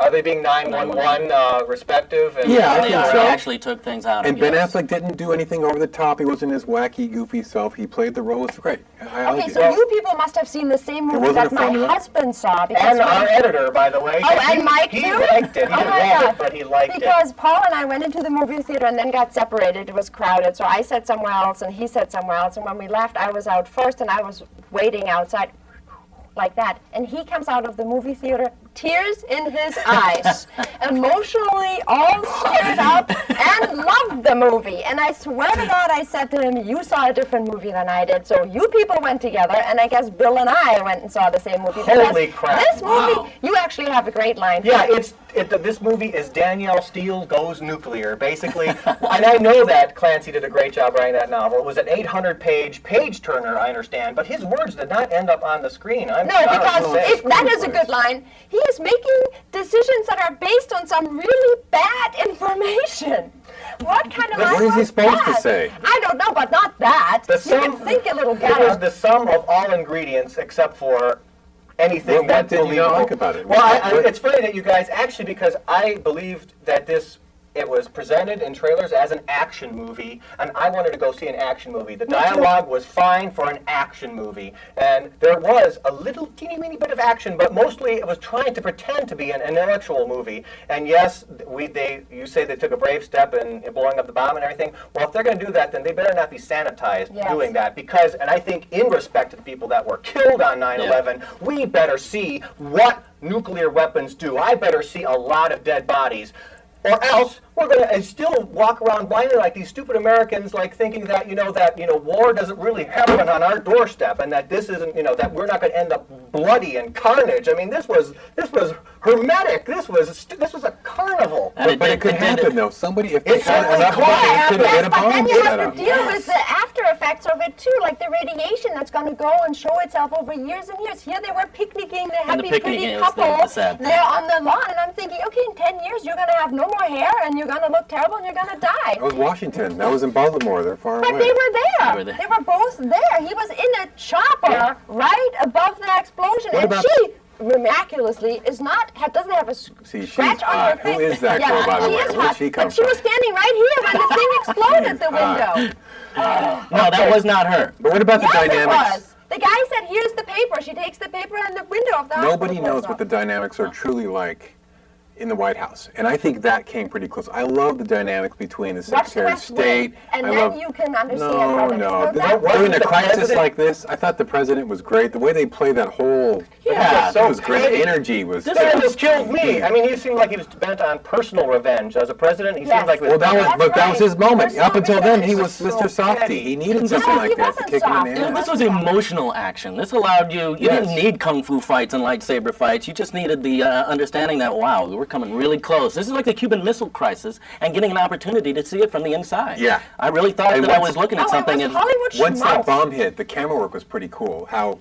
Are they being 911 respective? And Yeah, I They think are. so. They actually took things out And of Ben yes. Affleck didn't do anything over the top. He wasn't his wacky, goofy self. He played the role. It was great. I Okay, like so it. you people must have seen the same movie wasn't that a my formula? husband saw. Because And when- our editor, by the way. Oh, and Mike he too? liked it. He Oh didn't my love God. it, but he liked it. Because Paul and I went into the movie theater and then got separated. It was crowded, so I sat somewhere else and he sat somewhere else. And when we left, I was out first and I was waiting outside like that. And he comes out of the movie theater, tears in his eyes, emotionally all stirred up, and loved the movie. And I swear to God, I said to him, you saw a different movie than I did. So you people went together, and I guess Bill and I went and saw the same movie. Holy Because crap. This movie, Wow. you actually have a great line. Yeah, this movie is Danielle Steele Goes Nuclear, basically. And I know that Clancy did a great job writing that novel. It was an 800-page page-turner, I understand, but his words did not end up on the screen. I'm No, sorry because to say. that is a good line. He is making decisions that are based on some really bad information. What kind of line What is he was supposed to that? say? I don't know, but not that. The You sum- can think a little It was better. the sum of all ingredients except for anything What that's did you not believable. like about it? Well, What- it's funny that you guys actually, because I believed that it was presented in trailers as an action movie, and I wanted to go see an action movie. The dialogue was fine for an action movie, and there was a little teeny weeny bit of action, but mostly it was trying to pretend to be an intellectual movie. And yes, you say they took a brave step in blowing up the bomb and everything. Well, if they're going to do that, then they better not be sanitized Yes. doing that, because, and I think in respect to the people that were killed on 9/11, we better see what nuclear weapons do. I better see a lot of dead bodies. Or else we're going to still walk around blindly like these stupid Americans, like thinking that war doesn't really happen on our doorstep, and that this isn't that we're not going to end up bloody and carnage. I mean, this was hermetic. This was a carnival. And But it could happen though. Somebody, if they It had certainly enough could money, happen. could get a But then bomb you set have up. to deal with the after effects of it too, like the radiation that's going to go and show itself over years and years. Here they were picnicking, the And the happy, picnicking pretty is couple. the sad thing. They're on the lawn, and I'm thinking, okay, in 10 years you're going to have no more hair, and you're going to look terrible, and you're going to die. That was Washington. That was in Baltimore. They're far But away. they were there. They were there. They were both there. He was in a chopper right above the explosion, What and about- she miraculously doesn't have a See, she's scratch on her hot. face. Who is that girl, by the she way? is Where'd hot, she come but she was from? standing right here when the thing exploded the hot. window. No, that was not her. But what about the Yes, it dynamics? was. The guy said, "Here's the paper." She takes the paper, and the window of the hospital Nobody blows knows up. what the dynamics are truly like in the White House, and I think that came pretty close. I love the dynamics between the Watch the Secretary of West Wing, State. and I then love, you can understand no, how the no. that During a the crisis president- like this, I thought the president was great. The way they play that whole, Yeah, that was great. petty. Energy was. This man just killed me. I mean, he seemed like he was bent on personal revenge. As a president, he Yes. seemed like he Well, was that was his moment. Personal Up until then, he revenge. was Mr. Softy. He needed something Yeah, like he that to wasn't kick him in soft. the He ass. This was emotional action. This allowed you Yes. didn't need kung fu fights and lightsaber fights. You just needed the understanding that, wow, we're coming really close. This is like the Cuban Missile Crisis and getting an opportunity to see it from the inside. Yeah. I really thought And that I once- was looking at Oh, it something. was Hollywood Once that schmaltz. bomb hit, the camera work was pretty cool. How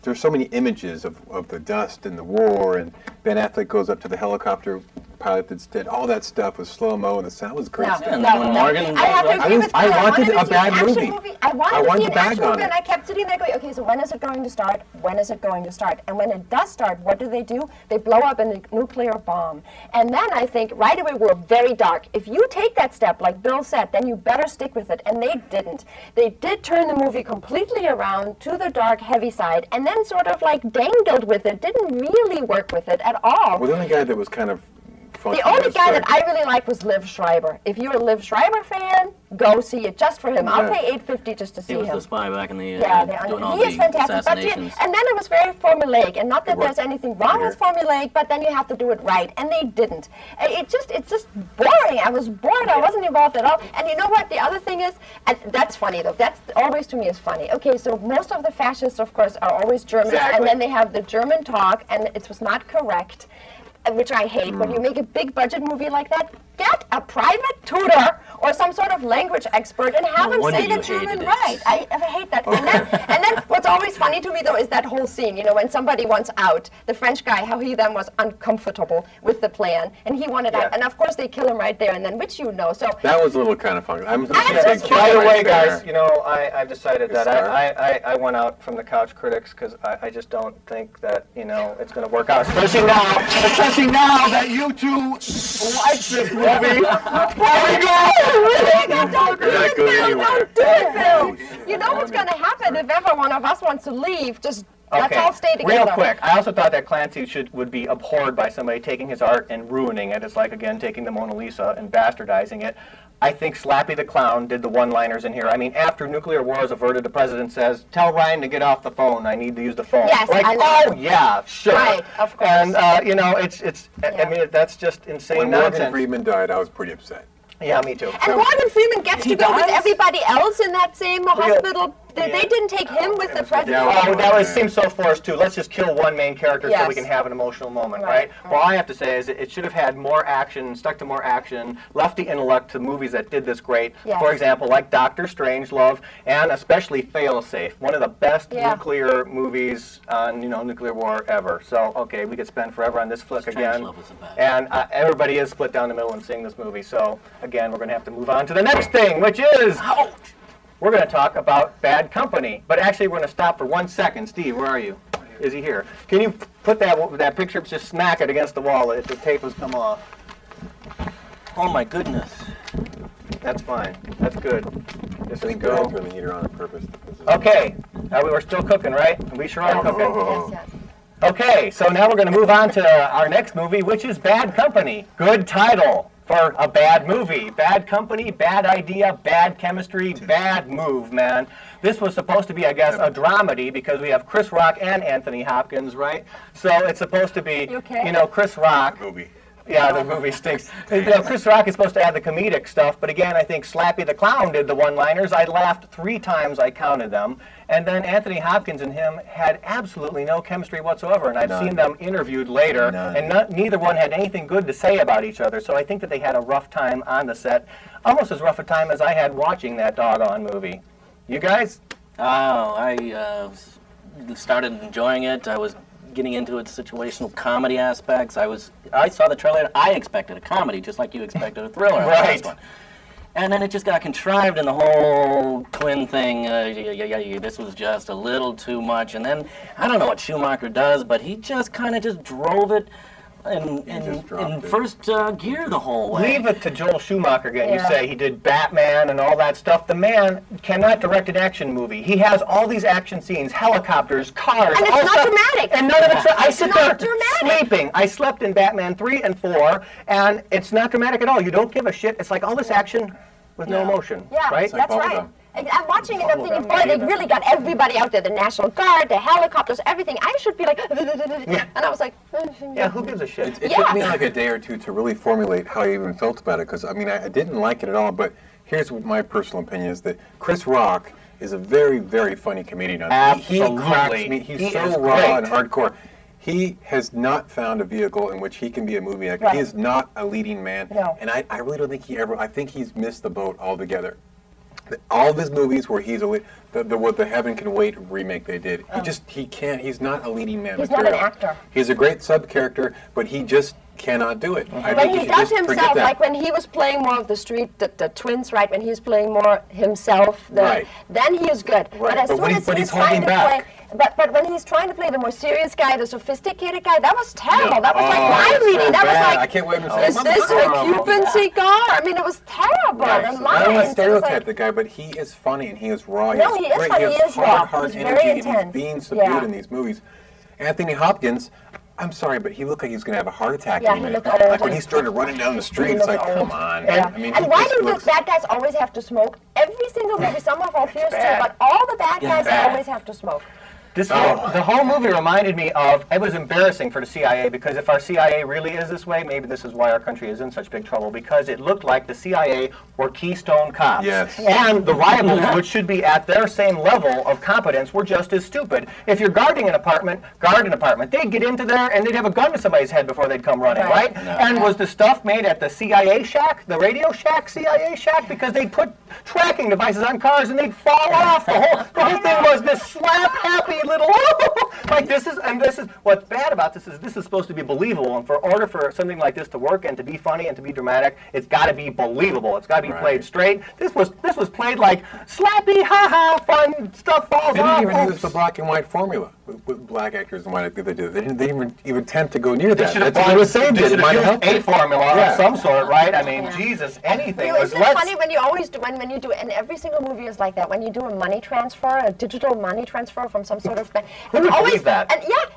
there's so many images of the dust and the war, and Ben Affleck goes up to the helicopter pilot that's dead. All that stuff was slow mo, and the sound was great No, stuff. and no, then when no. Morgan- I have to agree with I you. wanted to a see bad an action movie. I wanted I to wanted see the an bag action on movie, it. and I kept sitting there going, okay, so when is it going to start? When is it going to start? And when it does start, what do? They blow up a nuclear bomb. And then I think right away we're very dark. If you take that step, like Bill said, then you better stick with it. And they didn't. They did turn the movie completely around to the dark, heavy side, and then sort of like dangled with it, didn't really work with it at all. Well, the only guy that was kind of funky. The only That's guy very that I really liked was Liv Schreiber. If you're a Liv Schreiber fan, go see it just for him. I'll pay $8.50 just to see He was him. the spy back in the doing all he is the fantastic. But assassinations. and then it was very formulaic, and not that It worked. there's anything wrong with formulaic, but then you have to do it right, and they didn't. It's just boring. I was bored. I wasn't involved at all. And you know what? The other thing is, and that's funny though. That's always to me is funny. Okay, so most of the fascists, of course, are always Germans, and then they have the German talk, and it was not correct, which I hate. When you make a big budget movie like that, get a private tutor or some sort of language expert and have him wonder say the you German hated it. right. I hate that. And then what's always funny to me though is that whole scene, when somebody wants out, the French guy, how he then was uncomfortable with the plan and he wanted out. And of course they kill him right there and then, which So That was a little kind of funny. I'm just big By the fan way, right there. guys, I've decided that Star. I went out from the couch critics because I just don't think that, it's going to work out. Especially now that you two like this movie. You're not going anywhere. Don't do it, Bill. You know what's going to happen if ever one of us wants to leave, just let's all stay together. Real quick, I also thought that Clancy would be abhorred by somebody taking his art and ruining it. It's like, again, taking the Mona Lisa and bastardizing it. I think Slappy the Clown did the one-liners in here. I mean, after nuclear war is averted, the president says, tell Ryan to get off the phone. I need to use the phone. Yes, like, I know. oh, yeah, sure. Right, of course. And, I mean, that's just insane When nonsense. Morgan Freeman died, I was pretty upset. Yeah, me too. And Morgan Freeman gets to go with does? everybody else in that same hospital. They didn't take him with the president. Seems so forced too. Let's just kill one main character so Yes. we can have an emotional moment, Right, right? Well, all I have to say is it should have had more action, stuck to more action, left the intellect to movies that did this great. Yes. For example, like Doctor Strangelove, and especially Failsafe, one of the best Yeah. nuclear movies on nuclear war ever. So okay, we could spend forever on this flick again, Strangelove was a bad and everybody is split down the middle and seeing this movie. So again, we're going to have to move on to the next thing, which is. We're going to talk about Bad Company, but actually we're going to stop for 1 second. Steve, where are you? Is he here? Can you put that picture, just smack it against the wall if the tape has come off? Oh my goodness. That's fine. That's good. This I is think they're go. turning the heater on purpose. Okay, we were still cooking, right? We sure are cooking. Yes, yes. Okay, so now we're going to move on to our next movie, which is Bad Company. Good title for a bad movie. Bad company, bad idea, bad chemistry, bad move, man. This was supposed to be, I guess, a dramedy because we have Chris Rock and Anthony Hopkins, right? So it's supposed to be, You okay? Chris Rock. Movie. Yeah, the movie stinks. Chris Rock is supposed to have the comedic stuff, but again, I think Slappy the Clown did the one-liners. I laughed 3 times, I counted them. And then Anthony Hopkins and him had absolutely no chemistry whatsoever, and I've None. seen them interviewed later, None. and neither one had anything good to say about each other, so I think that they had a rough time on the set, almost as rough a time as I had watching that doggone movie. You guys? Oh, I started enjoying it. I was getting into its situational comedy aspects. I saw the trailer. I expected a comedy, just like you expected a thriller. on the Right. first one. And then it just got contrived in the whole twin thing. This was just a little too much. And then, I don't know what Schumacher does, but he just kind of just drove it in first gear the whole way. Leave it to Joel Schumacher again. You Yeah. say he did Batman and all that stuff. The man cannot direct an action movie. He has all these action scenes, helicopters, cars, And it's all not stuff, dramatic. and none of it's. I sit there not dramatic. sleeping. I slept in Batman 3 and 4, and it's not dramatic at all. You don't give a shit. It's like all this action with no emotion, Yeah, right? like that's right. bubblegum. And I'm watching it, I'm thinking, boy, they really got everybody out there, the National Guard, the helicopters, everything. I should be like, and I was like, Yeah, who gives a shit? It Yeah. took me like a day or two to really formulate how I even felt about it, because I mean I didn't like it at all. But here's what my personal opinion is that Chris Rock is a very, very funny comedian. He cracks me. He's He so is raw great. and hardcore. He has not found a vehicle in which he can be a movie actor. Right. He is not a leading man, No. and I really don't think he ever. I think he's missed the boat altogether. All of his movies where he's what the Heaven Can Wait remake they did, he can't. He's not a leading man. He's not an material. actor. He's a great sub character, but he just cannot do it. I when think he should does just forget himself, that. like when he was playing more of the street, the twins, right? When he's playing more himself, Right. then he is good. But as But soon when he- as but he's he's holding trying to back. play, but when he's trying to play the more serious guy, the sophisticated guy, that was terrible. No. That was like Oh, mind it's reading. so That was bad. like, I can't wait to say is this a Cuban cigar? I mean, it was terrible. Right. The I don't lines. want to it was stereotype like, the guy, but he is funny and he is raw. No, he is great, funny. He He has is raw. hard He's very energy and intense. he's being subdued Yeah. in these movies. Anthony Hopkins, I'm sorry, but he looked like he was going to have a heart attack. Yeah, in a he minute. looked old. Like when he started running down the street, it's looked like, old. come on. Yeah. I mean, And he why just do the looks- bad guys always have to smoke? Every single movie, some of our fears too, bad. but all the bad guys bad. always have to smoke. The whole movie reminded me of, it was embarrassing for the CIA, because if our CIA really is this way, maybe this is why our country is in such big trouble, because it looked like the CIA were Keystone cops. Yes. And the rivals, which should be at their same level of competence, were just as stupid. If you're guarding an apartment, they'd get into there and they'd have a gun to somebody's head before they'd come running, right? Right. No. And was the stuff made at the CIA shack, the Radio Shack CIA shack? Because they'd put tracking devices on cars and they'd fall off. The whole thing was this slap-happy little, like this is what's bad about this is supposed to be believable, and for order for something like this to work and to be funny and to be dramatic, it's got to be believable. It's got to be played straight. This was played like slappy, ha-ha, fun stuff falls They off. didn't even use the black and white formula with black actors and white actors. They didn't even attempt to go near that. should have That's what I was saying. they It should might have help. used a formula Yeah. of some sort, right? I mean, Jesus, anything. Isn't it funny when you always do, when you do, and every single movie is like that, when you do a money transfer, a digital money transfer from some sort of bank. Who would believe that?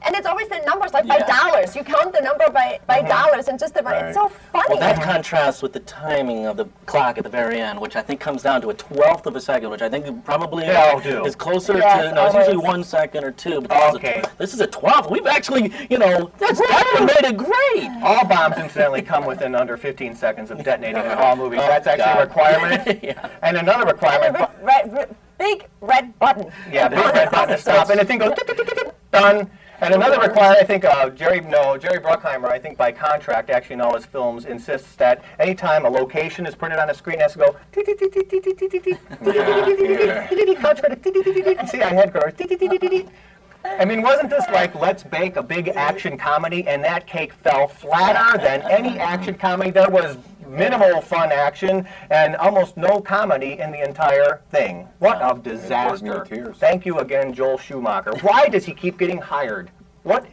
And it's always the numbers, like by dollars. You count the number by dollars, and just it's so funny. Well, that contrasts with the timing of the clock at the very end, which I think comes down to a 1/12 of a second, which I think probably They all do. is closer Yes, to, no, it's usually always. 1 second or two. But Okay. this is a 12th. We've actually, that made it great. All bombs, incidentally, come within under 15 seconds of detonating in all movies. That's actually God. a requirement. Yeah. And another And requirement. the big red button. Yeah, big red button to stop, and the thing goes done. And another requirement, I think, Jerry Bruckheimer, I think by contract, actually in all his films, insists that anytime a location is printed on a screen, it has to go. See, I had girls. I mean, wasn't this like let's bake a big action comedy, and that cake fell flatter than any action comedy? There was minimal fun action and almost no comedy in the entire thing. What a disaster. tears. Thank you again, Joel Schumacher. Why does he keep getting hired? What,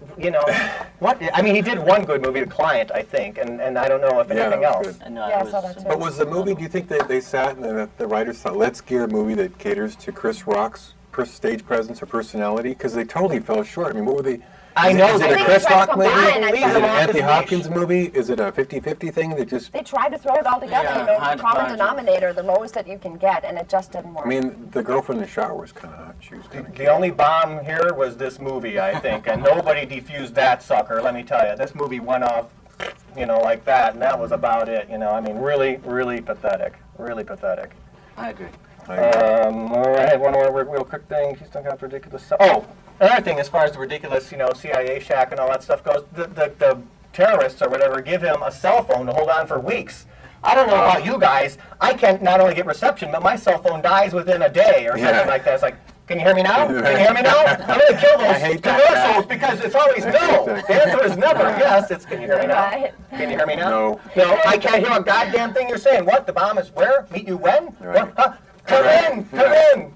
I mean, he did one good movie, The Client, I think, and I don't know if Yeah, anything that was else. good. And, Yeah, I saw that too. But was the movie, do you think that they sat and the writers thought, let's get a movie that caters to Chris Rock's stage presence or personality? Because they totally fell short. I mean, what were they? I know Is they it a tried Chris to Rock movie? combine, I Is it thought. an Anthony Hopkins movie? Is it a 50-50 thing that just... They tried to throw it all together, Yeah, common hodgepodge. denominator, the lowest that you can get, and it just didn't work. I mean, the girl from the shower was kind of hot. She was kind of The only bomb here was this movie, I think, and nobody defused that sucker, let me tell you. This movie went off, like that, and that was about it, I mean, really, really pathetic. Really pathetic. I agree. All right, one more real quick thing. She's talking about ridiculous stuff. Oh, another thing as far as the ridiculous, CIA shack and all that stuff goes, the terrorists or whatever give him a cell phone to hold on for weeks. I don't know about you guys. I can not only get reception, but my cell phone dies within a day or something Yeah. like that. It's like, can you hear me now? Can you hear me now? I'm going to kill those hate that. commercials because it's always no. The answer is never yes. It's can you hear me now? Right. Can you hear me now? No. No, I can't hear a goddamn thing you're saying. What? The bomb is where? Meet you when? Right. What? Huh? Come in! Come in!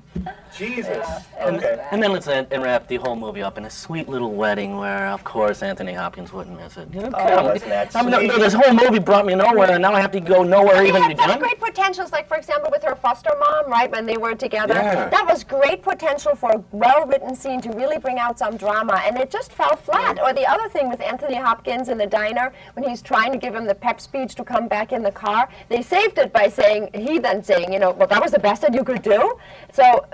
Jesus. Okay. And then let's wrap the whole movie up in a sweet little wedding where, of course, Anthony Hopkins wouldn't miss it. wasn't that I mean, sweet? this whole movie brought me nowhere, and now I have to go nowhere They even had such begun. great potentials, like for example with her foster mom, right, when they were together. Yeah. That was great potential for a well-written scene to really bring out some drama, and it just fell flat. Or the other thing with Anthony Hopkins in the diner, when he's trying to give him the pep speech to come back in the car, they saved it by saying, well, that was the best that you could do. So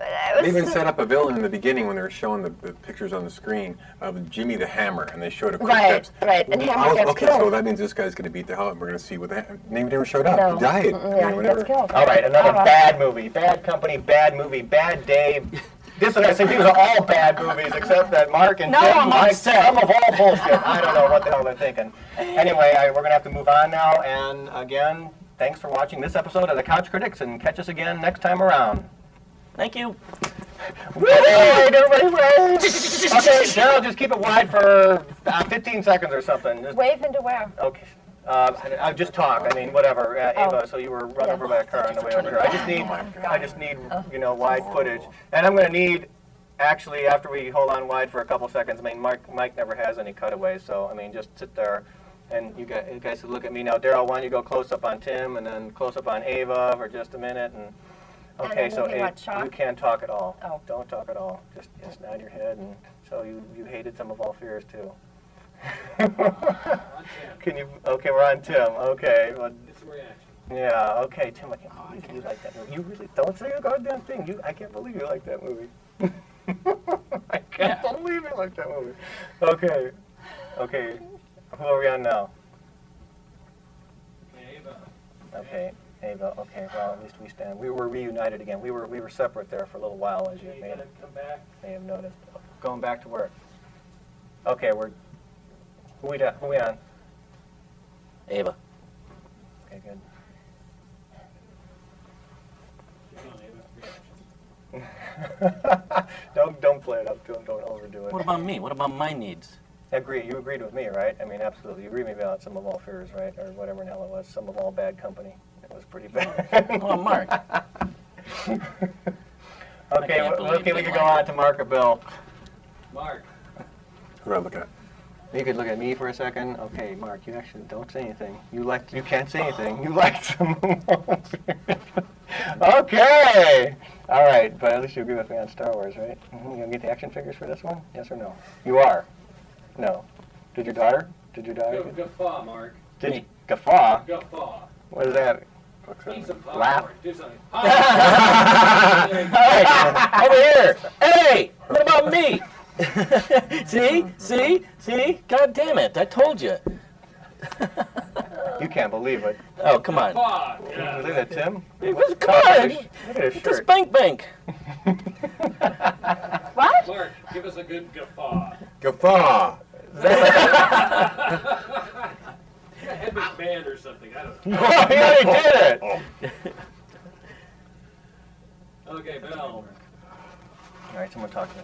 They even set up a villain in the beginning when they were showing the pictures on the screen of Jimmy the Hammer, and they showed a quick Right, clip. right, and Hammer I was, gets okay, killed. so that means this guy's going to beat the hell out, and we're going to see what the name never showed up. No. He died. Yeah, he gets killed. All right, another Uh-huh. bad movie. Bad company, bad movie, bad day. This is, I think these are all bad movies except that Mark and No, Tim I'm like upset. some of all bullshit. I don't know what the hell they're thinking. Anyway, we're going to have to move on now. And again, thanks for watching this episode of The Couch Critics, and catch us again next time around. Thank you. Wait, everybody wait! Okay, Daryl, just keep it wide for 15 seconds or something. Just, Wave into where? okay. I just talk. I mean, whatever. Ava, Oh. so you were run Yeah. over by a car on the way over here. I just need, wide footage. And I'm going to need, actually, after we hold on wide for a couple seconds, I mean, Mike never has any cutaways, so, I mean, just sit there. And you guys look at me now. Daryl, why don't you go close up on Tim and then close up on Ava for just a minute? And okay, then so moving what, Ava, shock? you can't talk at all. Oh. Don't talk at all. Just nod your head. And so you hated some of all fears, too. Can you? Okay, we're on Tim. Okay. Well, It's a reaction. yeah. Okay, Tim. I can't believe you like that movie. You really don't say a goddamn thing. I can't believe you like that movie. I can't believe you like that movie. Okay. Okay. Who are we on now? Ava. Okay. Ava. Okay. Well, at least we stand. We were reunited again. We were separate there for a little while, as you You may gotta come back. have noticed. Going back to work. Okay. Who we on? Ava. Okay. Good. Keep going, Ava. Reaction. Don't play it up. Don't overdo it. What about me? What about my needs? You agreed with me, right? I mean, absolutely. You agreed with me about Some of All Fears, right? Or whatever the hell it was. Some of All Bad Company. It was pretty bad. Oh, Mark. Okay, can't believe we you can like go on it. to Mark or Bill. Mark. Who do I look at? You could look at me for a second. Okay, Mark, you actually don't say anything. You can't say anything. You like Some of All Fears. Okay! All right, but at least you agree with me on Star Wars, right? You gonna get the action figures for this one? Yes or no? You are? No. Did your daughter? Guffaw, Mark. Did you? Guffaw? Guffaw. What is that? Eat some popcorn. Laugh. Do something. Hey, over here. Hey, what about me? See? God damn it! I told you. You can't believe it. Oh, come on. Guffaw. Yeah. Look at that, Tim. Come on. Look at his It's a shirt. spank bank. What? Mark, give us a good guffaw. Guffaw! A headband band or something. I don't know. Oh, he already did it! Okay, Bill. All right, someone talk to me.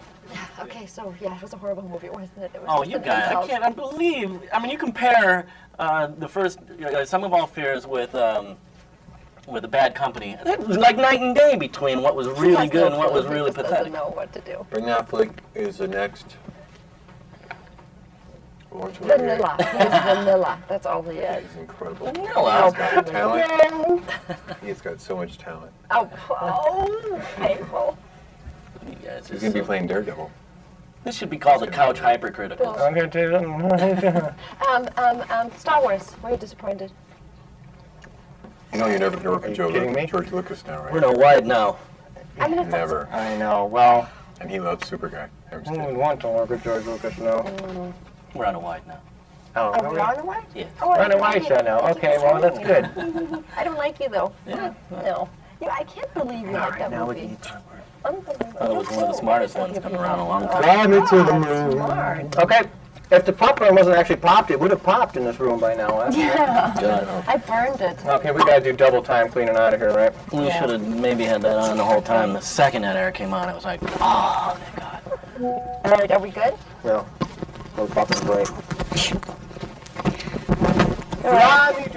Okay, so yeah, it was a horrible movie, wasn't it? It was Oh, just you an guys, I insult. can't believe. I mean, you compare the first Some of All Fears with The Bad Company. It was like night and day between what was He really has good no and what clue. was He really just pathetic. doesn't know what to do. Ben Affleck is the next. Vanilla. He's vanilla. That's all he is. He's incredible. Vanilla? He's got talent. He's got so much talent. Oh, painful. You guys He's are going to be so- playing Daredevil. This should be called the couch hypercritical. I'm going to do Star Wars. Were you disappointed? You know you're never going to work Are with you kidding me? George Lucas now, We're right? in a wide now. I mean, it's Never. I know. Well, And he loves Superguy. I'm just who would kidding. want to work with George Lucas now? We're on a wide now. Oh, Are we on a white? Yeah. Oh, We're on a white show now. Okay, well, that's good. I don't like you though. Yeah. No. I can't believe you like that Now we movie. can Unbelievable. Thought it was one of the smartest ones come around in a long time. Fly me to the God, moon. smart. Okay, if the popcorn wasn't actually popped, it would have popped in this room by now. Huh? Yeah. God. I burned it. Okay, we gotta do double time cleaning out of here, right? We should have maybe had that on the whole time. The second that air came on, it was like, oh, thank God. All right, are we good? No. No fucking break. All right. Fly me